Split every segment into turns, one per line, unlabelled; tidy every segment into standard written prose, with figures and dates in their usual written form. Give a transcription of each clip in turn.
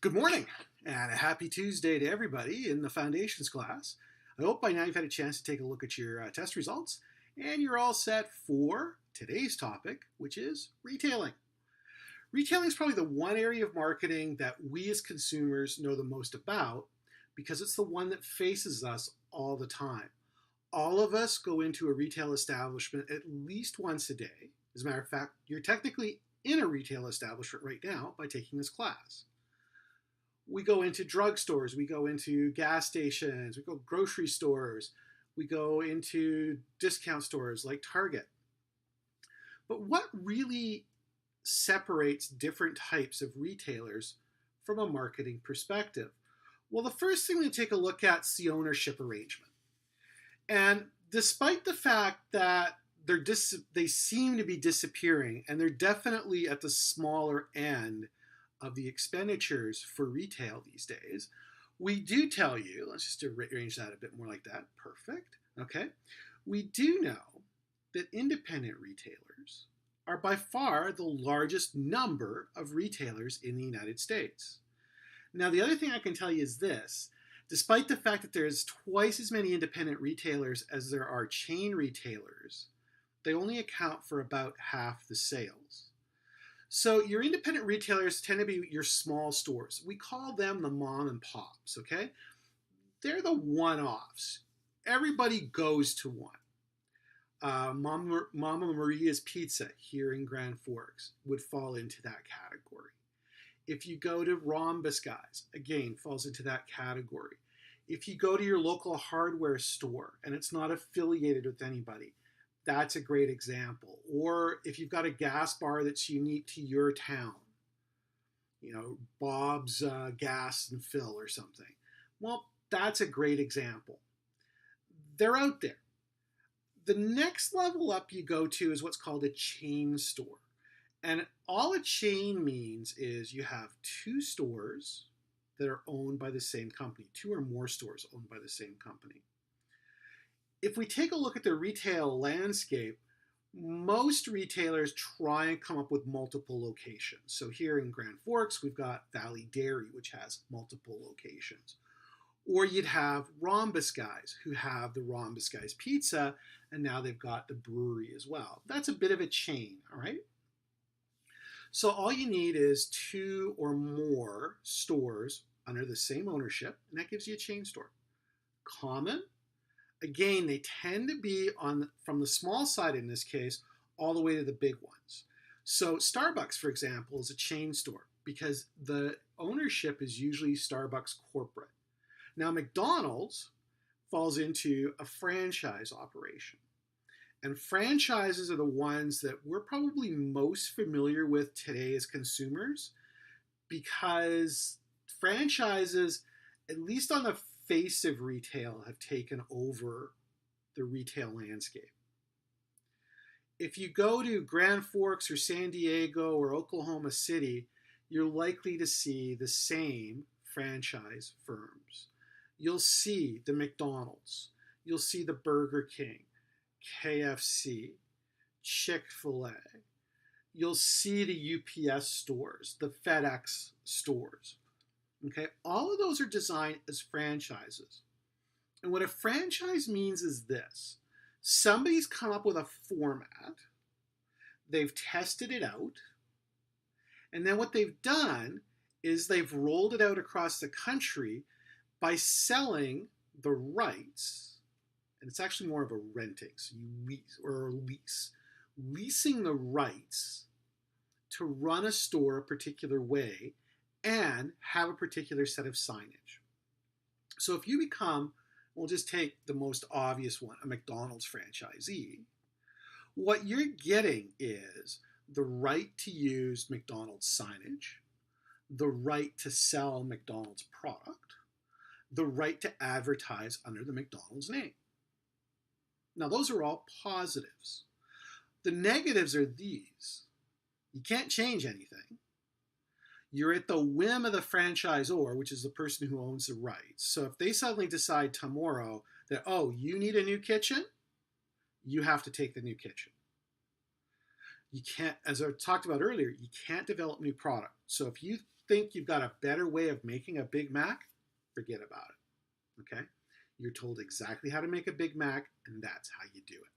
Good morning and a happy Tuesday to everybody in the foundations class. I hope by now you've had a chance to take a look at your test results and you're all set for today's topic, which is retailing. Retailing is probably the one area of marketing that we as consumers know the most about because it's the one that faces us all the time. All of us go into a retail establishment at least once a day. As a matter of fact, you're technically in a retail establishment right now by taking this class. We go into drugstores, we go into gas stations, we go grocery stores, we go into discount stores like Target. But what really separates different types of retailers from a marketing perspective? Well, the first thing we take a look at is the ownership arrangement. And despite the fact that they seem to be disappearing, and they're definitely at the smaller end of the expenditures for retail these days, we do tell you, let's just arrange that a bit more like that. Perfect. Okay. We do know that independent retailers are by far the largest number of retailers in the United States. Now, the other thing I can tell you is this. Despite the fact that there's twice as many independent retailers as there are chain retailers, they only account for about half the sales. So your independent retailers tend to be your small stores. We call them the mom and pops, okay? They're the one-offs. Everybody goes to one. Mama Maria's Pizza here in Grand Forks would fall into that category. If you go to Rhombus Guys, again, falls into that category. If you go to your local hardware store and it's not affiliated with anybody, that's a great example. Or if you've got a gas bar that's unique to your town, Bob's Gas and Fill or something. Well, that's a great example. They're out there. The next level up you go to is what's called a chain store. And all a chain means is you have two stores that are owned by the same company, two or more stores owned by the same company. If we take a look at the retail landscape, most retailers try and come up with multiple locations. So here in Grand Forks, we've got Valley Dairy, which has multiple locations. Or you'd have Rhombus Guys, who have the Rhombus Guys Pizza, and now they've got the brewery as well. That's a bit of a chain, all right? So all you need is two or more stores under the same ownership, and that gives you a chain store. Common. Again, they tend to be from the small side in this case, all the way to the big ones. So Starbucks, for example, is a chain store because the ownership is usually Starbucks corporate. Now, McDonald's falls into a franchise operation. And franchises are the ones that we're probably most familiar with today as consumers because franchises, at least on the face of retail, have taken over the retail landscape. If you go to Grand Forks or San Diego or Oklahoma City, you're likely to see the same franchise firms. You'll see the McDonald's, you'll see the Burger King, KFC, Chick-fil-A. You'll see the UPS stores, the FedEx stores. Okay, all of those are designed as franchises. And what a franchise means is this. Somebody's come up with a format, they've tested it out, and then what they've done is they've rolled it out across the country by selling the rights, and it's actually more of a renting, so you leasing the rights to run a store a particular way and have a particular set of signage. So if you become, we'll just take the most obvious one, a McDonald's franchisee, what you're getting is the right to use McDonald's signage, the right to sell McDonald's product, the right to advertise under the McDonald's name. Now, those are all positives. The negatives are these. You can't change anything. You're at the whim of the franchisor, which is the person who owns the rights. So if they suddenly decide tomorrow that, oh, you need a new kitchen, you have to take the new kitchen. You can't, as I talked about earlier, you can't develop new product. So if you think you've got a better way of making a Big Mac, forget about it. Okay? You're told exactly how to make a Big Mac, and that's how you do it.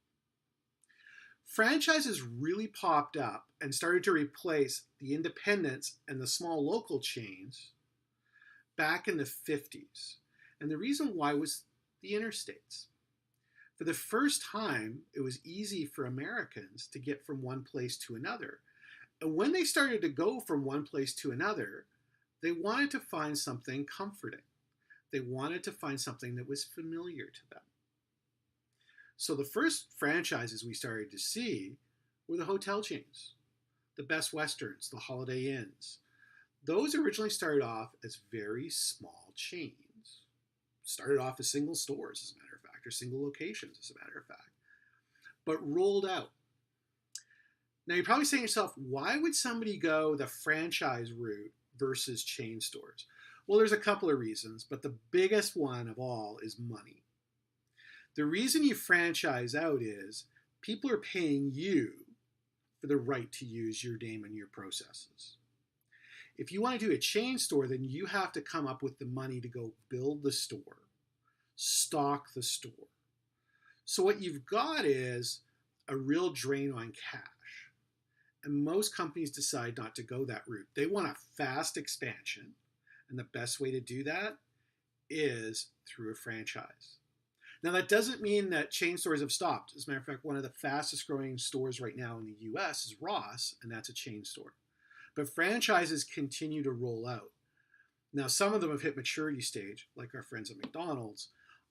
Franchises really popped up and started to replace the independents and the small local chains back in the 50s. And the reason why was the interstates. For the first time, it was easy for Americans to get from one place to another. And when they started to go from one place to another, they wanted to find something comforting. They wanted to find something that was familiar to them. So the first franchises we started to see were the hotel chains, the Best Westerns, the Holiday Inns. Those originally started off as very small chains. Started off as single stores, as a matter of fact, or single locations, as a matter of fact, but rolled out. Now you're probably saying to yourself, why would somebody go the franchise route versus chain stores? Well, there's a couple of reasons, but the biggest one of all is money. The reason you franchise out is people are paying you for the right to use your name and your processes. If you want to do a chain store, then you have to come up with the money to go build the store, stock the store. So what you've got is a real drain on cash. And most companies decide not to go that route. They want a fast expansion. And the best way to do that is through a franchise. Now, that doesn't mean that chain stores have stopped. As a matter of fact, one of the fastest growing stores right now in the US is Ross, and that's a chain store. But franchises continue to roll out. Now, some of them have hit maturity stage, like our friends at McDonald's.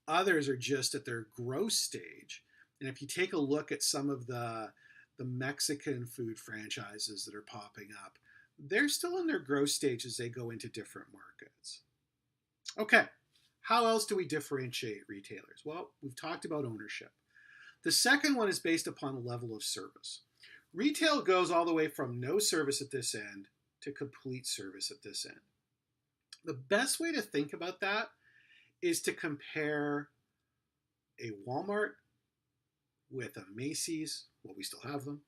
Others are just at their growth stage. And if you take a look at some of the Mexican food franchises that are popping up, they're still in their growth stage as they go into different markets. Okay, how else do we differentiate retailers? Well, we've talked about ownership. The second one is based upon the level of service. Retail goes all the way from no service at this end to complete service at this end. The best way to think about that is to compare a Walmart with a Macy's, well, we still have them,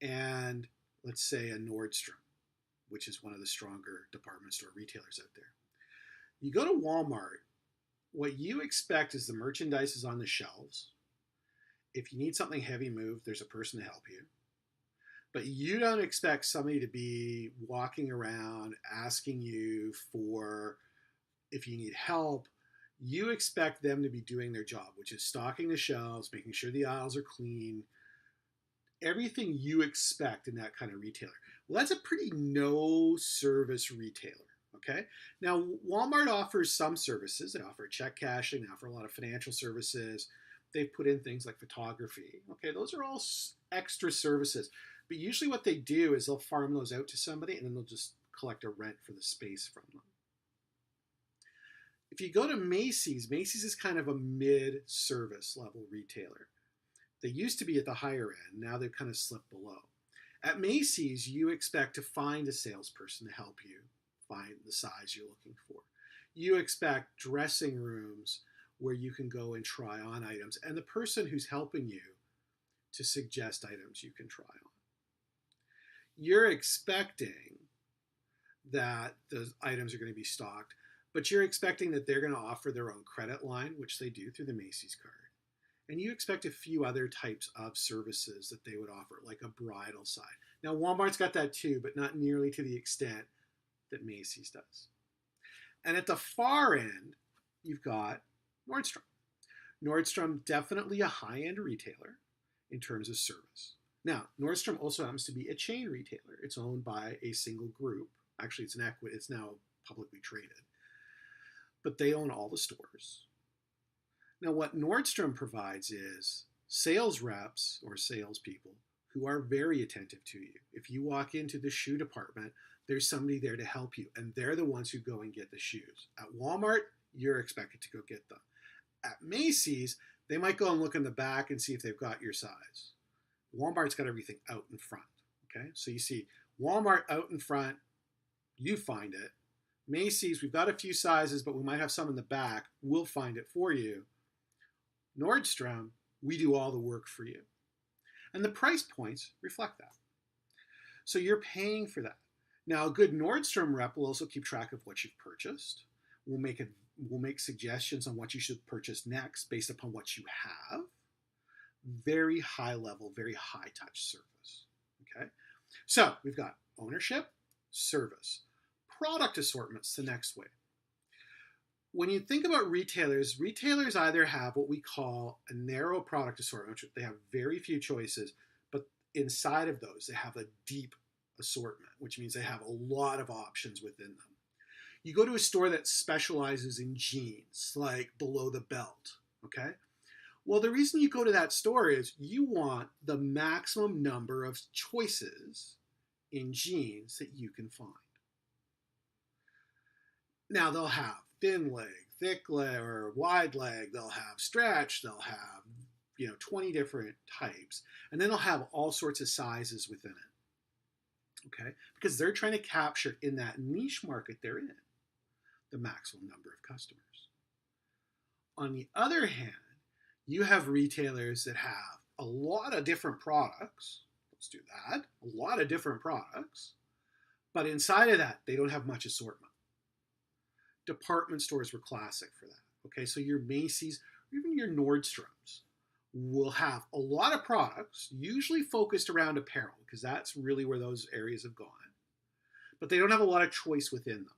and let's say a Nordstrom, which is one of the stronger department store retailers out there. You go to Walmart, what you expect is the merchandise is on the shelves. If you need something heavy moved, there's a person to help you. But you don't expect somebody to be walking around asking you for if you need help. You expect them to be doing their job, which is stocking the shelves, making sure the aisles are clean, everything you expect in that kind of retailer. Well, that's a pretty no service retailer. Okay. Now, Walmart offers some services. They offer check cashing, they offer a lot of financial services. They've put in things like photography. Okay, those are all extra services. But usually what they do is they'll farm those out to somebody and then they'll just collect a rent for the space from them. If you go to Macy's, Macy's is kind of a mid-service level retailer. They used to be at the higher end. Now they've kind of slipped below. At Macy's, you expect to find a salesperson to help you find the size you're looking for. You expect dressing rooms where you can go and try on items, and the person who's helping you to suggest items you can try on. You're expecting that the items are going to be stocked, but you're expecting that they're going to offer their own credit line, which they do through the Macy's card. And you expect a few other types of services that they would offer, like a bridal side. Now, Walmart's got that too, but not nearly to the extent that Macy's does. And at the far end, you've got Nordstrom. Nordstrom, definitely a high-end retailer in terms of service. Now, Nordstrom also happens to be a chain retailer. It's owned by a single group. Actually, it's now publicly traded. But they own all the stores. Now, what Nordstrom provides is sales reps or salespeople who are very attentive to you. If you walk into the shoe department, there's somebody there to help you, and they're the ones who go and get the shoes. At Walmart, you're expected to go get them. At Macy's, they might go and look in the back and see if they've got your size. Walmart's got everything out in front. Okay, so you see Walmart out in front, you find it. Macy's, we've got a few sizes, but we might have some in the back. We'll find it for you. Nordstrom, we do all the work for you. And the price points reflect that. So you're paying for that. Now, a good Nordstrom rep will also keep track of what you've purchased. We'll make suggestions on what you should purchase next based upon what you have. Very high level, very high touch service. Okay, so we've got ownership, service, product assortment's the next way. When you think about retailers, retailers either have what we call a narrow product assortment, which they have very few choices, but inside of those, they have a deep assortment, which means they have a lot of options within them. You go to a store that specializes in jeans, like below the belt, okay? Well, the reason you go to that store is you want the maximum number of choices in jeans that you can find. Now, they'll have thin leg, thick leg, or wide leg. They'll have stretch. They'll have, 20 different types. And then they'll have all sorts of sizes within it. Okay? Because they're trying to capture in that niche market they're in the maximum number of customers. On the other hand, you have retailers that have a lot of different products. Let's do that. A lot of different products. But inside of that, they don't have much assortment. Department stores were classic for that. Okay, so your Macy's or even your Nordstroms will have a lot of products, usually focused around apparel, because that's really where those areas have gone. But they don't have a lot of choice within them.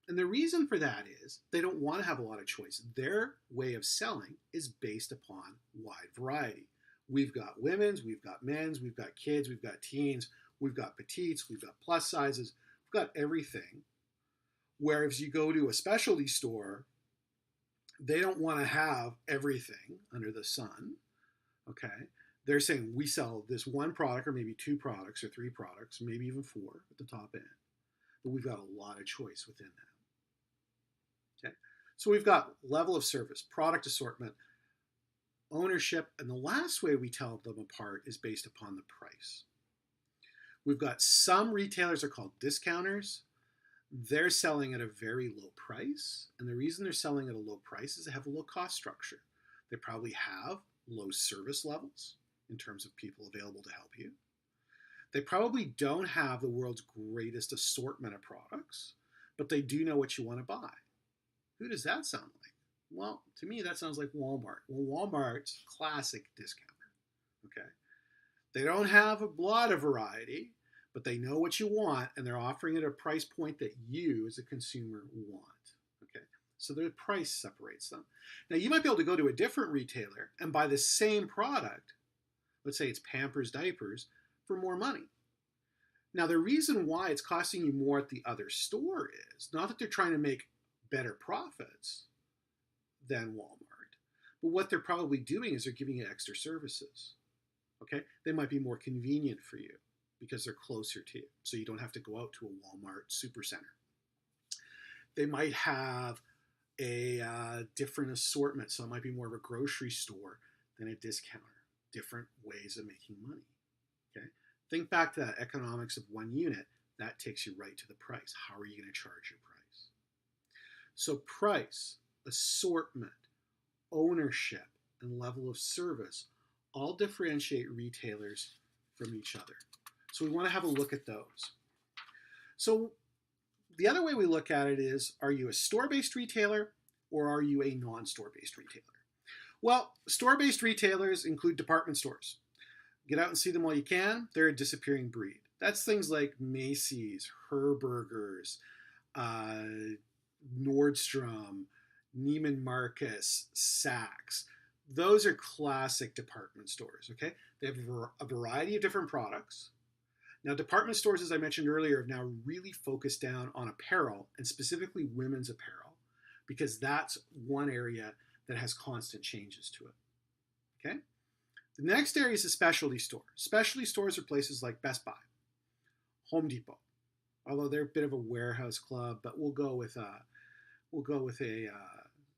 And the reason for that is they don't want to have a lot of choice. Their way of selling is based upon wide variety. We've got women's, we've got men's, we've got kids, we've got teens, we've got petites, we've got plus sizes, we've got everything. Whereas you go to a specialty store, they don't want to have everything under the sun, okay? They're saying we sell this one product or maybe two products or three products, maybe even four at the top end. But we've got a lot of choice within that, okay? So we've got level of service, product assortment, ownership, and the last way we tell them apart is based upon the price. We've got some retailers are called discounters. They're selling at a very low price. And the reason they're selling at a low price is they have a low cost structure. They probably have low service levels in terms of people available to help you. They probably don't have the world's greatest assortment of products, but they do know what you want to buy. Who does that sound like? Well, to me, that sounds like Walmart. Well, Walmart's classic discounter, okay? They don't have a lot of variety, but they know what you want, and they're offering it at a price point that you, as a consumer, want. Okay, so the price separates them. Now, you might be able to go to a different retailer and buy the same product, let's say it's Pampers diapers, for more money. Now, the reason why it's costing you more at the other store is not that they're trying to make better profits than Walmart, but what they're probably doing is they're giving you extra services. Okay, they might be more convenient for you because they're closer to you, so you don't have to go out to a Walmart supercenter. They might have a different assortment, so it might be more of a grocery store than a discounter. Different ways of making money. Okay, think back to that economics of one unit. That takes you right to the price. How are you going to charge your price? So price, assortment, ownership, and level of service all differentiate retailers from each other. So we want to have a look at those. So the other way we look at it is, are you a store-based retailer or are you a non-store-based retailer? Well, store-based retailers include department stores. Get out and see them while you can. They're a disappearing breed. That's things like Macy's, Herberger's, Nordstrom, Neiman Marcus, Saks. Those are classic department stores, okay? They have a variety of different products. Now, department stores, as I mentioned earlier, have now really focused down on apparel, and specifically women's apparel, because that's one area that has constant changes to it, okay? The next area is a specialty store. Specialty stores are places like Best Buy, Home Depot, although they're a bit of a warehouse club, but we'll go with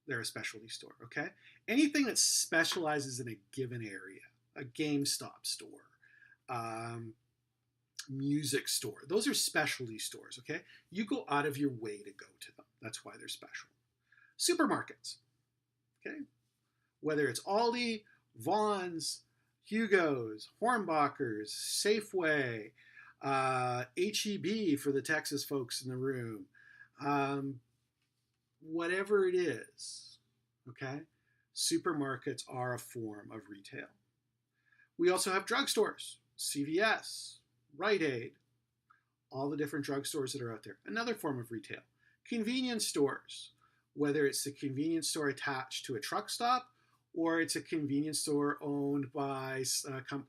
they're a specialty store, okay? Anything that specializes in a given area, a GameStop store, music store, those are specialty stores, okay? You go out of your way to go to them. That's why they're special. Supermarkets, okay? Whether it's Aldi, Vaughn's, Hugo's, Hornbachers, Safeway, HEB for the Texas folks in the room. Um, Whatever it is, okay? Supermarkets are a form of retail. We also have drugstores, CVS, Rite Aid, all the different drugstores that are out there. Another form of retail. Convenience stores, whether it's a convenience store attached to a truck stop or it's a convenience store owned by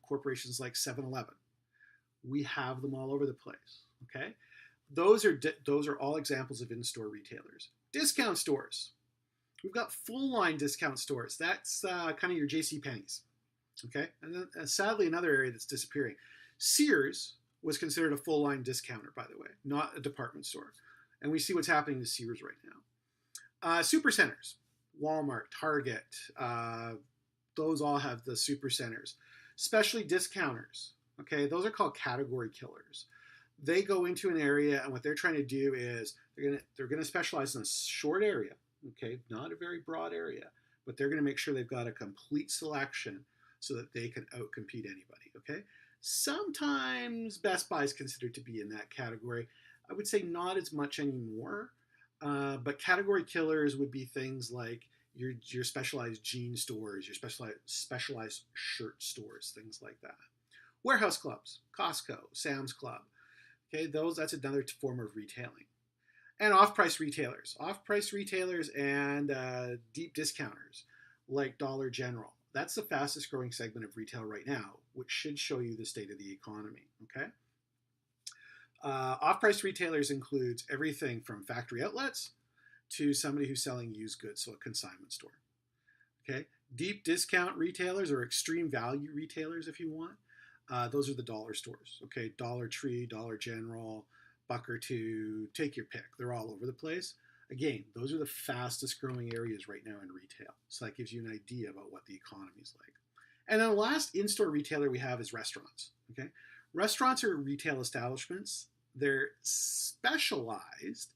corporations like 7-Eleven. We have them all over the place, okay? Those are all examples of in-store retailers. Discount stores. We've got full-line discount stores. That's kind of your J.C. Penney's, okay? And then, sadly, another area that's disappearing. Sears was considered a full-line discounter, by the way, not a department store. And we see what's happening to Sears right now. Supercenters, Walmart, Target, those all have the supercenters. Especially discounters, okay? Those are called category killers. They go into an area, and what they're trying to do is they're gonna specialize in a short area, okay, not a very broad area, but they're gonna make sure they've got a complete selection so that they can outcompete anybody, okay? Sometimes Best Buy is considered to be in that category. I would say not as much anymore, but category killers would be things like your specialized jean stores, your specialized shirt stores, things like that. Warehouse clubs, Costco, Sam's Club. Okay, that's another form of retailing. And off-price retailers. Off-price retailers and deep discounters like Dollar General. That's the fastest growing segment of retail right now, which should show you the state of the economy, okay? Off-price retailers includes everything from factory outlets to somebody who's selling used goods, so a consignment store, okay? Deep discount retailers or extreme value retailers, if you want. Those are the dollar stores, okay? Dollar Tree, Dollar General, Buck or Two, take your pick. They're all over the place. Again, those are the fastest growing areas right now in retail. So that gives you an idea about what the economy is like. And then the last in-store retailer we have is restaurants, okay? Restaurants are retail establishments. They're specialized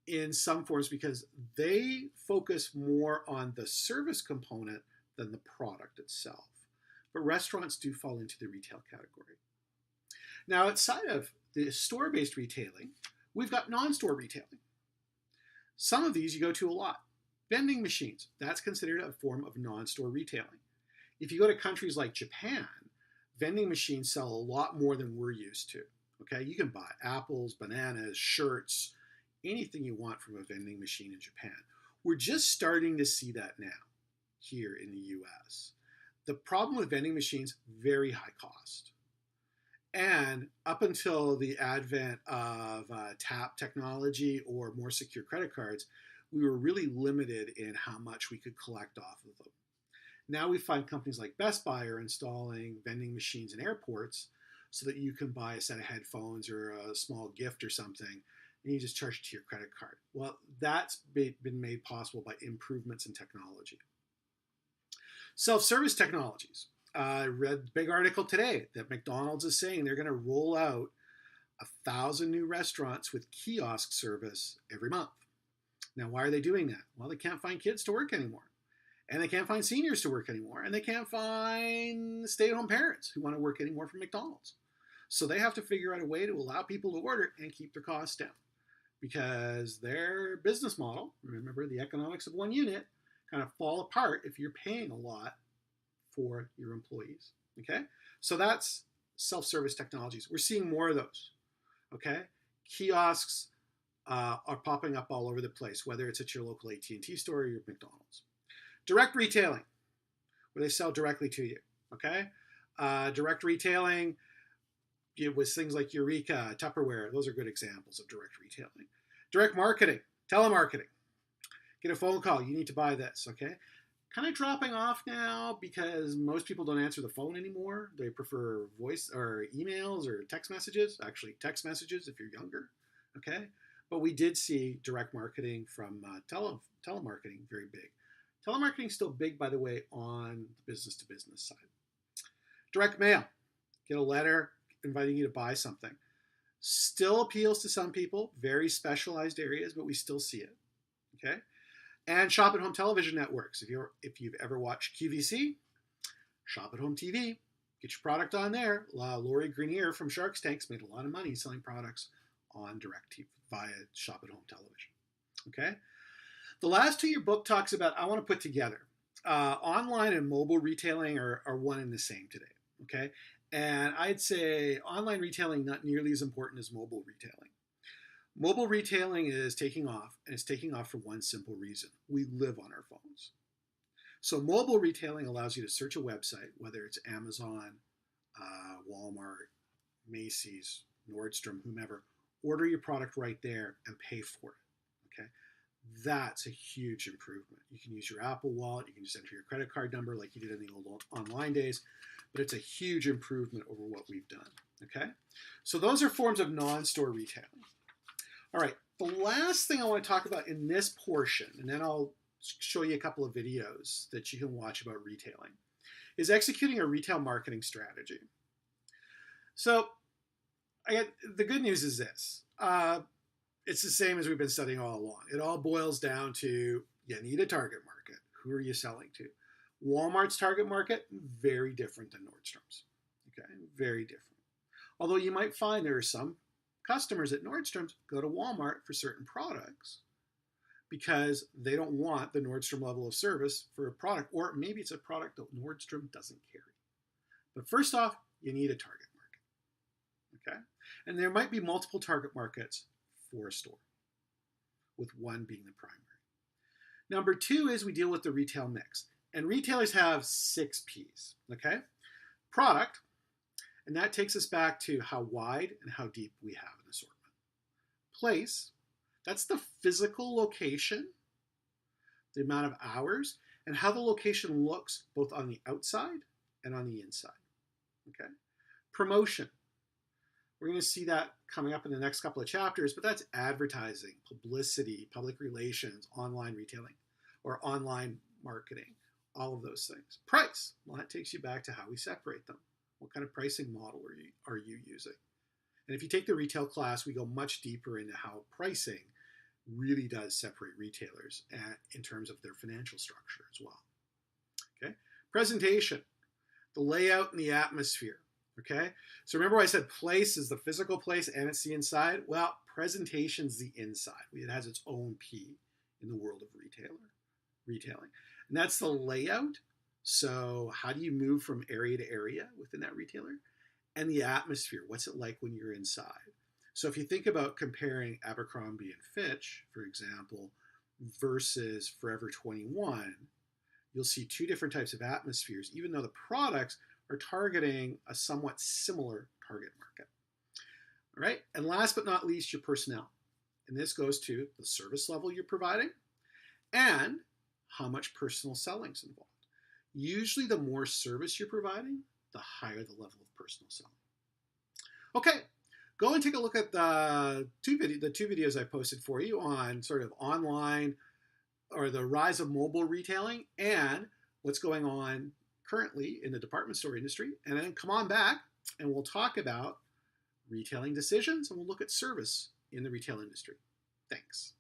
in some forms because they focus more on the service component than the product itself. But restaurants do fall into the retail category. Now, outside of the store-based retailing, we've got non-store retailing. Some of these you go to a lot. Vending machines, that's considered a form of non-store retailing. If you go to countries like Japan, vending machines sell a lot more than we're used to. Okay, you can buy apples, bananas, shirts, anything you want from a vending machine in Japan. We're just starting to see that now here in the US. The problem with vending machines, very high cost. And up until the advent of tap technology or more secure credit cards, we were really limited in how much we could collect off of them. Now we find companies like Best Buy are installing vending machines in airports so that you can buy a set of headphones or a small gift or something, and you just charge it to your credit card. Well, that's been made possible by improvements in technology. Self-service technologies. I read a big article today that McDonald's is saying they're going to roll out 1,000 new restaurants with kiosk service every month. Now, why are they doing that? Well, they can't find kids to work anymore. And they can't find seniors to work anymore. And they can't find stay-at-home parents who want to work anymore from McDonald's. So they have to figure out a way to allow people to order and keep their costs down. Because their business model, remember the economics of one unit, kind of fall apart if you're paying a lot for your employees, okay? So that's self-service technologies. We're seeing more of those, okay? Kiosks are popping up all over the place, whether it's at your local AT&T store or your McDonald's. Direct retailing, where they sell directly to you, okay? Direct retailing with things like Eureka, Tupperware, those are good examples of direct retailing. Direct marketing, telemarketing. Get a phone call, you need to buy this, okay? Kind of dropping off now because most people don't answer the phone anymore. They prefer voice or emails or text messages, actually text messages if you're younger, okay? But we did see direct marketing from telemarketing very big. Telemarketing is still big, by the way, on the business-to-business side. Direct mail, get a letter inviting you to buy something. Still appeals to some people, very specialized areas, but we still see it, okay? And shop at home television networks. If you've ever watched QVC, shop at home TV. Get your product on there. Lori Greenier from Shark Tanks made a lot of money selling products on DirecTV via Shop at Home television. Okay. The last two your book talks about, I want to put together. Online and mobile retailing are one and the same today. Okay. And I'd say online retailing not nearly as important as mobile retailing. Mobile retailing is taking off, and it's taking off for one simple reason. We live on our phones. So mobile retailing allows you to search a website, whether it's Amazon, Walmart, Macy's, Nordstrom, whomever, order your product right there and pay for it. Okay, that's a huge improvement. You can use your Apple Wallet, you can just enter your credit card number like you did in the old online days, but it's a huge improvement over what we've done. Okay, so those are forms of non-store retailing. All right, the last thing I want to talk about in this portion, and then I'll show you a couple of videos that you can watch about retailing, is executing a retail marketing strategy. So the good news is this. It's the same as we've been studying all along. It all boils down to you need a target market. Who are you selling to? Walmart's target market, very different than Nordstrom's. Okay, very different. Although you might find there are some customers at Nordstrom's go to Walmart for certain products because they don't want the Nordstrom level of service for a product, or maybe it's a product that Nordstrom doesn't carry. But first off, you need a target market. Okay? And there might be multiple target markets for a store, with one being the primary. Number two is we deal with the retail mix. And retailers have 6 Ps. Okay? Product, and that takes us back to how wide and how deep we have an assortment. Place, that's the physical location, the amount of hours, and how the location looks both on the outside and on the inside. Okay. Promotion, we're going to see that coming up in the next couple of chapters, but that's advertising, publicity, public relations, online retailing, or online marketing, all of those things. Price, well, that takes you back to how we separate them. What kind of pricing model are you using? And if you take the retail class, we go much deeper into how pricing really does separate retailers in terms of their financial structure as well. Okay, presentation, the layout and the atmosphere. Okay, so remember I said place is the physical place and it's the inside. Well, presentation's the inside. It has its own P in the world of retailing, and that's the layout. So how do you move from area to area within that retailer? And the atmosphere, what's it like when you're inside? So if you think about comparing Abercrombie and Fitch, for example, versus Forever 21, you'll see 2 different types of atmospheres, even though the products are targeting a somewhat similar target market. All right, and last but not least, your personnel. And this goes to the service level you're providing and how much personal selling is involved. Usually the more service you're providing, the higher the level of personal selling. Okay, go and take a look at the two videos I posted for you on sort of online or the rise of mobile retailing and what's going on currently in the department store industry. And then come on back and we'll talk about retailing decisions and we'll look at service in the retail industry. Thanks.